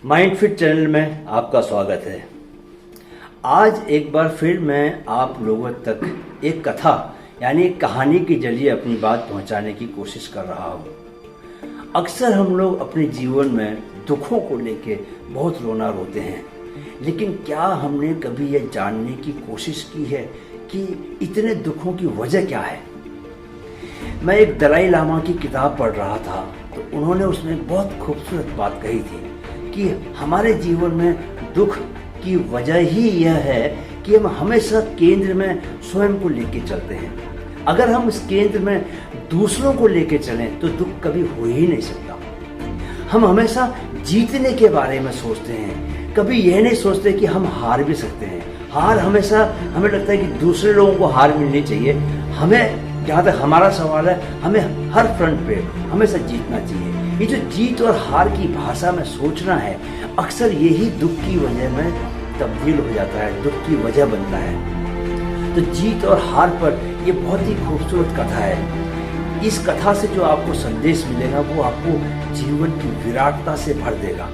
Mind fit channel में आपका स्वागत है। आज एक बार फिर मैं आप लोगों तक एक कथा यानी एक कहानी के जरिए अपनी बात पहुंचाने की कोशिश कर रहा हूं। अक्सर हम लोग अपने जीवन में दुखों को लेके बहुत रोना रोते हैं, लेकिन क्या हमने कभी यह जानने की कोशिश की है कि इतने दुखों की वजह क्या है। मैं एक दलाई लामा की किताब पढ़ रहा था तो उन्होंने उसमें बहुत खूबसूरत बात कही थी कि हमारे जीवन में दुख की वजह ही यह है कि हम हमेशा केंद्र में स्वयं को लेके चलते हैं। अगर हम इस केंद्र में दूसरों को लेके चलें तो दुख कभी हो ही नहीं सकता। हम हमेशा जीतने के बारे में सोचते हैं, कभी यह नहीं सोचते कि हम हार भी सकते हैं। हार हमेशा हमें लगता है कि दूसरे लोगों को हार मिलनी चाहिए। हमें जहाँ तक हमारा सवाल है, हमें हर फ्रंट पे हमेशा जीतना चाहिए। ये जो जीत और हार की भाषा में सोचना है, अक्सर यही दुख की वजह में तब्दील हो जाता है, दुख की वजह बनता है। तो जीत और हार पर ये बहुत ही खूबसूरत कथा है। इस कथा से जो आपको संदेश मिलेगा वो आपको जीवन की विराटता से भर देगा।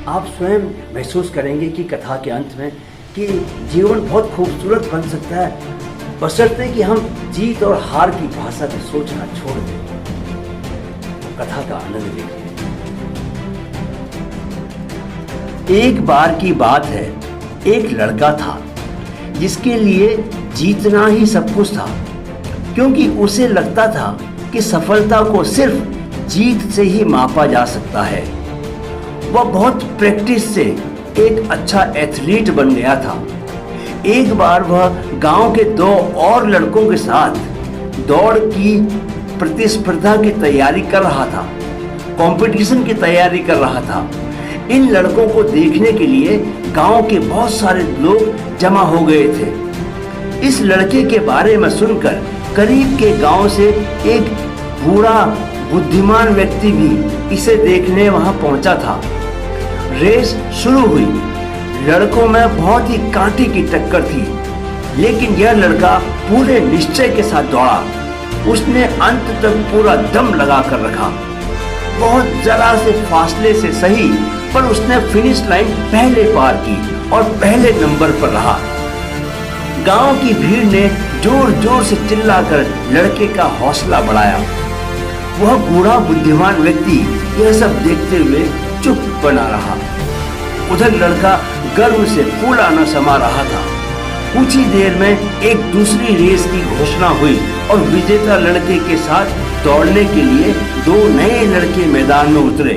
आप स्वयं महसूस करेंगे कि कथा के अंत में कि जीवन बहुत खूबसूरत बन सकता है, बशर्ते कि हम जीत और हार की भाषा में सोचना छोड़ दें। कथा का आनंद लीजिए। एक बार की बात है, एक लड़का था जिसके लिए जीतना ही सब कुछ था, क्योंकि उसे लगता था कि सफलता को सिर्फ जीत से ही मापा जा सकता है। वह बहुत प्रैक्टिस से एक अच्छा एथलीट बन गया था। एक बार वह गांव के दो और लड़कों के साथ दौड़ की प्रतिस्पर्धा की तैयारी कर रहा था, कंपटीशन की तैयारी कर रहा था। इन लड़कों को देखने के लिए गांव के बहुत सारे लोग जमा हो गए थे। इस लड़के के बारे में सुनकर करीब के गांव से एक बूढ़ा बुद्धिमान व्यक्ति भी इसे देखने वहां पहुंचा था। रेस शुरू हुई। लड़कों में बहुत ही कांटे की टक्कर थी, लेकिन यह लड़का पूरे निश्चय के साथ दौड़ा। उसने अंत तक पूरा दम लगा कर रखा। बहुत जरा से फासले से सही, पर उसने फिनिश लाइन पहले पार की और पहले नंबर पर रहा। गांव की भीड़ ने जोर जोर से चिल्लाकर लड़के का हौसला बढ़ाया। वह बूढ़ा बुद्धिमान व्यक्ति यह सब देखते हुए चुप बना रहा। उधर लड़का गर्व से फूला न समा रहा था। कुछ ही देर में एक दूसरी रेस की घोषणा हुई और विजेता लड़के के साथ दौड़ने के लिए दो नए लड़के मैदान में उतरे।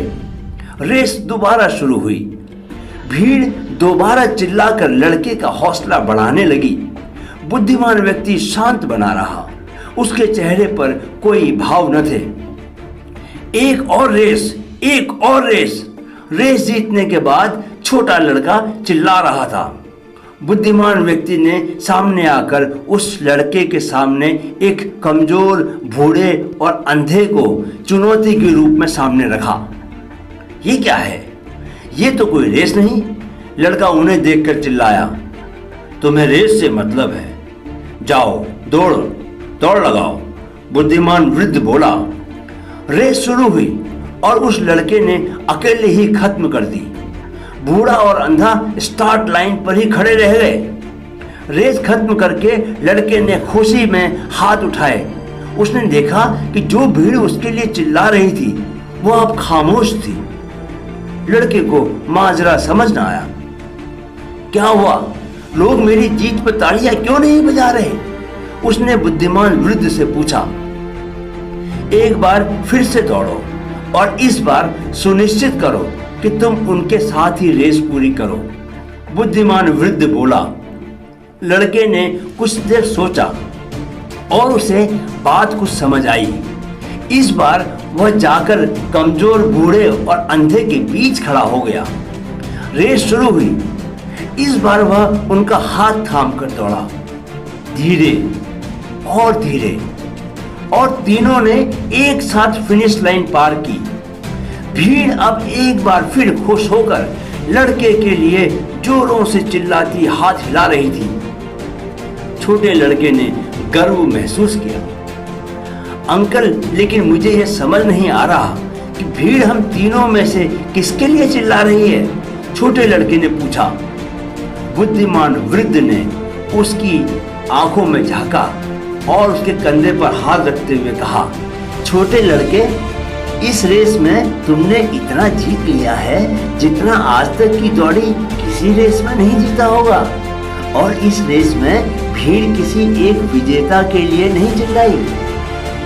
रेस दोबारा शुरू हुई। भीड़ दोबारा चिल्लाकर लड़के का हौसला बढ़ाने लगी। बुद्धिमान व्यक्ति शांत बना रहा। उसके चेहरे पर कोई भाव न थे। एक और रेस, एक और रेस। रेस जीतने के बाद छोटा लड़का चिल्ला रहा था। बुद्धिमान व्यक्ति ने सामने आकर उस लड़के के सामने एक कमजोर, बूढ़े और अंधे को चुनौती के रूप में सामने रखा। ये क्या है? ये तो कोई रेस नहीं। लड़का उन्हें देखकर चिल्लाया, तुम्हें रेस से मतलब है? जाओ दौड़ दौड़ लगाओ। बुद्धिमान वृद्ध बोला। रेस शुरू हुई और उस लड़के ने अकेले ही खत्म कर दी। बूढ़ा और अंधा स्टार्ट लाइन पर ही खड़े रह गए। रेस खत्म करके लड़के ने खुशी में हाथ उठाए। उसने देखा कि जो भीड़ उसके लिए चिल्ला रही थी वो अब खामोश थी। लड़के को माजरा समझ न आया। क्या हुआ? लोग मेरी जीत पर तालियां क्यों नहीं बजा रहे? उसने बुद्धिमान वृद्ध से पूछा। एक बार फिर से दौड़ो और इस बार सुनिश्चित करो कि तुम उनके साथ ही रेस पूरी करो, बुद्धिमान वृद्ध बोला। लड़के ने कुछ देर सोचा और उसे बात कुछ समझ आई। इस बार वह जाकर कमजोर बूढ़े और अंधे के बीच खड़ा हो गया। रेस शुरू हुई। इस बार वह उनका हाथ थाम कर दौड़ा, धीरे और धीरे, और तीनों ने एक साथ फिनिश लाइन पार की। भीड़ अब एक बार फिर खुश होकर लड़के के लिए जोरों से चिल्लाती हाथ हिला रही थी। छोटे लड़के ने गर्व महसूस किया। अंकल, लेकिन मुझे यह समझ नहीं आ रहा कि भीड़ हम तीनों में से किसके लिए चिल्ला रही है? छोटे लड़के ने पूछा। बुद्धिमान वृद्ध ने उसकी आंखों में झांका और उसके कंधे पर हाथ रखते हुए कहा, छोटे लड़के, इस रेस में तुमने इतना जीत लिया है जितना आज तक की दौड़ी किसी रेस में नहीं जीता होगा। और इस रेस में भीड़ किसी एक विजेता के लिए नहीं चिल्लाई,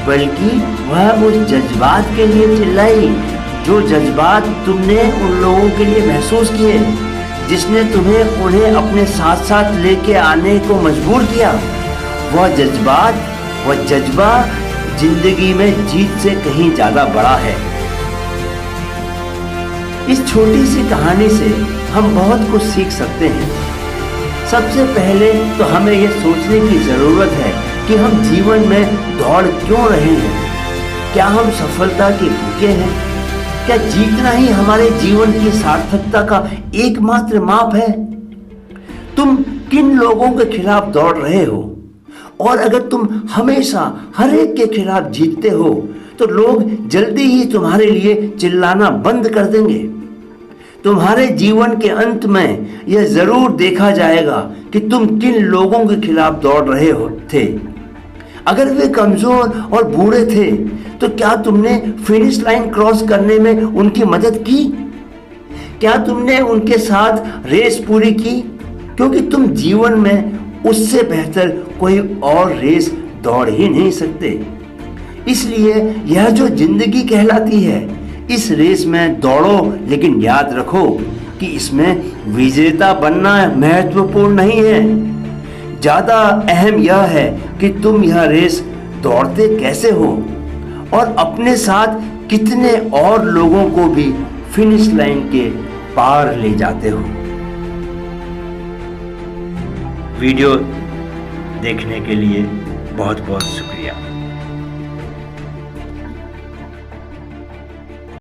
बल्कि वह उस जज्बात के लिए चिल्लाई जो जज्बात तुमने उन लोगों के लिए महसूस किए, जिसने तुम्हें उन्हें अपने साथ साथ लेके आने को मजबूर किया। वह जज्बात, वह जज्बा जिंदगी में जीत से कहीं ज्यादा बड़ा है। इस छोटी सी कहानी से हम बहुत कुछ सीख सकते हैं। सबसे पहले तो हमें यह सोचने की जरूरत है कि हम जीवन में दौड़ क्यों रहे हैं। क्या हम सफलता के भूखे हैं? क्या जीतना ही हमारे जीवन की सार्थकता का एकमात्र माप है? तुम किन लोगों के खिलाफ दौड़ रहे हो? और अगर तुम हमेशा हर एक के खिलाफ जीतते हो तो लोग जल्दी ही तुम्हारे लिए चिल्लाना बंद कर देंगे। तुम्हारे जीवन के अंत में यह जरूर देखा जाएगा कि तुम किन लोगों के खिलाफ दौड़ रहे थे। अगर वे कमजोर और बूढ़े थे तो क्या तुमने फिनिश लाइन क्रॉस करने में उनकी मदद की? क्या तुमने उनके साथ रेस पूरी की? क्योंकि तुम जीवन में उससे बेहतर कोई और रेस दौड़ ही नहीं सकते। इसलिए यह जो जिंदगी कहलाती है, इस रेस में दौड़ो, लेकिन याद रखो कि इसमें विजेता बनना महत्वपूर्ण नहीं है। ज्यादा अहम यह है कि तुम यह रेस दौड़ते कैसे हो और अपने साथ कितने और लोगों को भी फिनिश लाइन के पार ले जाते हो। वीडियो देखने के लिए बहुत बहुत शुक्रिया।